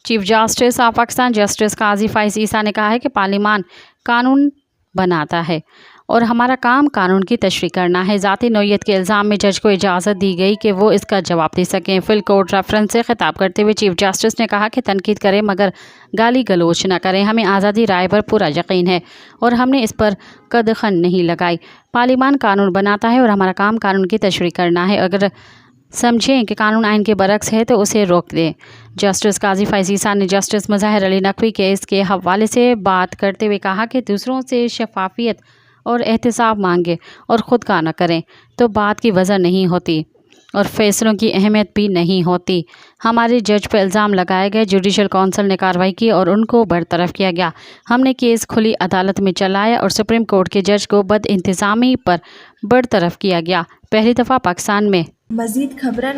Chief justice of Pakistan justice قاضی فائز عیسیٰ نے کہا ہے کہ پارلیمان قانون بناتا ہے اور ہمارا کام قانون کی تشریح کرنا ہے۔ ذاتی نوعیت کے الزام میں جج کو اجازت دی گئی کہ وہ اس کا جواب دے سکیں۔ فل کورٹ ریفرنس سے خطاب کرتے ہوئے چیف جسٹس نے کہا کہ تنقید کریں مگر گالی گلوچ نہ کریں۔ ہمیں آزادی رائے پر پورا یقین ہے اور ہم نے اس پر قدغن نہیں لگائی۔ پارلیمان قانون بناتا ہے اور ہمارا کام قانون کی تشریح کرنا ہے۔ اگر سمجھیں کہ قانون آئین کے برعکس ہے تو اسے روک دیں۔ جسٹس قاضی فائز عیسیٰ نے جسٹس مظاہر علی نقوی کیس کے حوالے سے بات کرتے ہوئے کہا کہ دوسروں سے شفافیت اور احتساب مانگے اور خود کا نہ کریں تو بات کی وزن نہیں ہوتی اور فیصلوں کی اہمیت بھی نہیں ہوتی۔ ہمارے جج پر الزام لگائے گئے، جوڈیشل کونسل نے کارروائی کی اور ان کو برطرف کیا گیا۔ ہم نے کیس کھلی عدالت میں چلایا اور سپریم کورٹ کے جج کو بد انتظامی پر برطرف کیا گیا۔ پہلی دفعہ پاکستان میں مزید خبرن